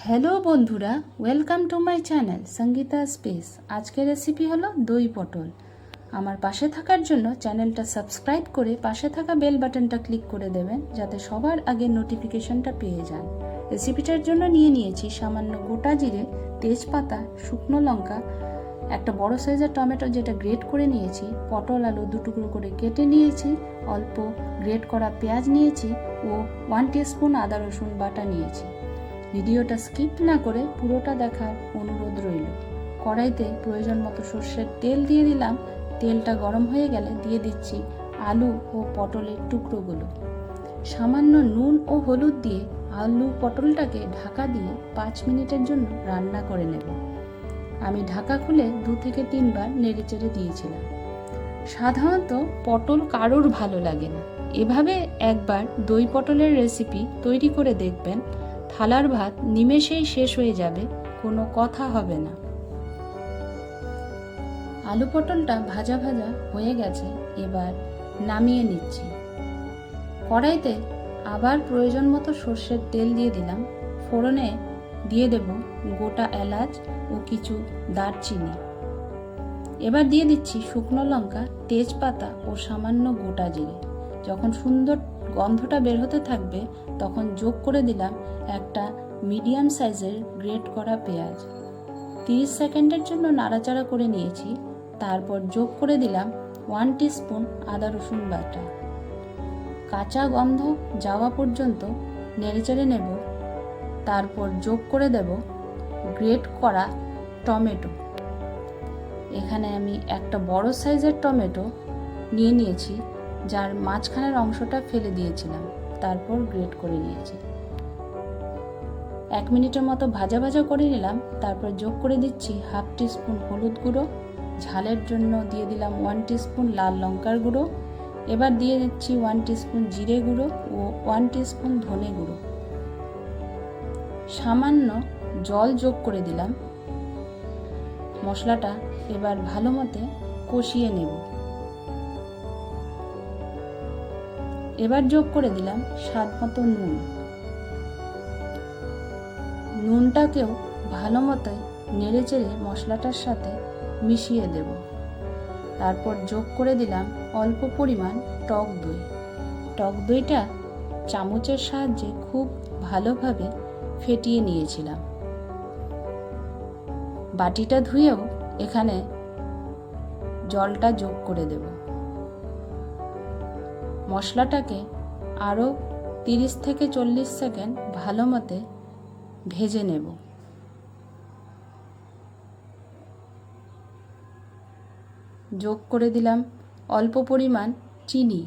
Hello বন্ধুরা, welcome to my channel Sangeeta space. আজকের recipe হলো দই পটল। আমার পাশে থাকার জন্য চ্যানেলটা সাবস্ক্রাইব করে পাশে থাকা বেল বাটনটা ক্লিক করে দেবেন, যাতে সবার আগে নোটিফিকেশনটা পেয়ে যান। রেসিপিটার জন্য নিয়েছি সামান্য গোটা জিরে, তেজপাতা, শুকনো লঙ্কা, একটা বড় সাইজের টমেটো যেটা গ্রেট করে নিয়েছি, পটল আলু 2 টুকরো করে কেটে নিয়েছি, অল্প গ্রেট করা পেঁয়াজ নিয়েছি ও 1 টিস্পুন আদা রসুন বাটা নিয়েছি। ভিডিওটা স্কিপ না করে পুরোটা দেখার অনুরোধ রইল। কড়াইতে প্রয়োজন মতো সর্ষের তেল দিয়ে দিলাম। তেলটা গরম হয়ে গেলে দিয়ে দিচ্ছি আলু ও পটলের টুকরোগুলো। সামান্য নুন ও হলুদ দিয়ে আলু পটলটাকে ঢাকা দিয়ে 5 মিনিটের জন্য রান্না করে নেব। আমি ঢাকা খুলে 2 থেকে 3 বার নেড়েচেড়ে দিয়েছিলাম। সাধারণত পটল কারোর ভালো লাগে না, এভাবে একবার দই পটলের রেসিপি তৈরি করে দেখবেন। থালার ভাত নিমেষেই শেষ হয়ে যাবে, কোনো কথা হবে না। আলু পটলটা ভাজা ভাজা হয়ে গেছে, এবার নামিয়ে নিচ্ছি। কড়াইতে আবার প্রয়োজন মতো সর্ষের তেল দিয়ে দিলাম। ফোড়নে দিয়ে দেব গোটা এলাচ ও কিছু দারচিনি। এবার দিয়ে দিচ্ছি শুকনো লঙ্কা, তেজপাতা ও সামান্য গোটা জিরে। যখন সুন্দর গন্ধটা বের হতে থাকবে তখন যোগ করে দিলাম একটা মিডিয়াম সাইজের গ্রেট করা পেঁয়াজ। 30 সেকেন্ডের জন্য নাড়াচাড়া করে নিয়েছি। তারপর যোগ করে দিলাম 1 টিস্পুন আদা রসুন বাটা। কাঁচা গন্ধ যাওয়া পর্যন্ত নেড়েচেড়ে নেব। তারপর যোগ করে দেব গ্রেট করা টমেটো। এখানে আমি একটা বড় সাইজের টমেটো নিয়েছি, যার মাঝখানের অংশটা ফেলে দিয়েছিলাম, তারপর গ্রেট করে নিয়েছি। 1 মিনিটের মতো ভাজা ভাজা করে নিলাম। তারপর যোগ করে দিচ্ছি 1/2 টিস্পুন হলুদ গুঁড়ো। ঝালের জন্য দিয়ে দিলাম 1 টিস্পুন লাল লঙ্কার গুঁড়ো। এবার দিয়ে দিচ্ছি 1 টিস্পুন জিরে গুঁড়ো ও 1 টিস্পুন ধনে গুঁড়ো। সামান্য জল যোগ করে দিলাম। মশলাটা এবার ভালো মতো কষিয়ে নেব। এবার যোগ করে দিলাম স্বাদ মতো নুন। নুনটাকেও ভালো মতো নেড়েচেড়ে মশলাটার সাথে মিশিয়ে দেব। তারপর যোগ করে দিলাম অল্প পরিমাণ টক দই। টক দইটা চামচের সাহায্যে খুব ভালোভাবে ফেটিয়ে নিয়েছিলাম। বাটিটা ধুয়েও এখানে জলটা যোগ করে দেব। মশলাটাকে আরও 30 থেকে 40 সেকেন্ড ভালো মতো ভেজে নেব। যোগ করে দিলাম অল্প পরিমাণ চিনি।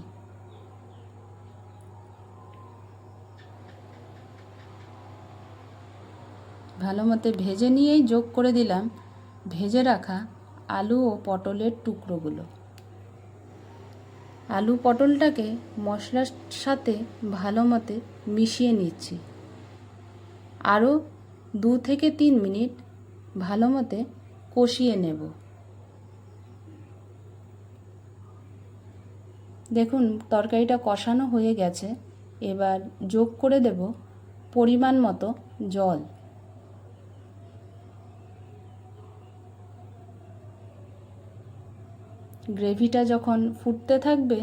ভালো মতো ভেজে নিয়েই যোগ করে দিলাম ভেজে রাখা আলু ও পটলের টুকরোগুলো। আলু পটলটাকে মশলার সাথে ভালো মতো মিশিয়ে নিচ্ছি। আরও 2 থেকে 3 মিনিট ভালো মতো কষিয়ে নেব। দেখুন তরকারিটা কষানো হয়ে গেছে। এবার যোগ করে দেব পরিমাণ মতো জল। গ্রেভিটা যখন ফুটতে থাকবে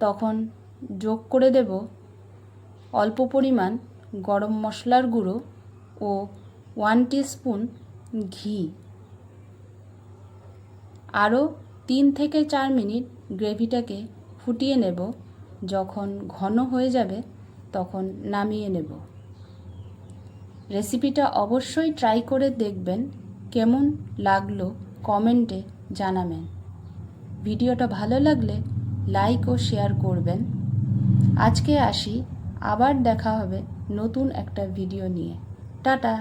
তখন যোগ করে দেব অল্প পরিমাণ গরম মশলার গুঁড়ো ও 1 টিস্পুন ঘি। আরও 3 থেকে 4 মিনিট গ্রেভিটাকে ফুটিয়ে নেব। যখন ঘন হয়ে যাবে তখন নামিয়ে নেব। রেসিপিটা অবশ্যই ট্রাই করে দেখবেন। কেমন লাগলো কমেন্টে জানাবেন। ভিডিওটা ভালো লাগলে লাইক ও শেয়ার করবেন। আজকে আসি, আবার দেখা হবে নতুন একটা ভিডিও নিয়ে। টাটা।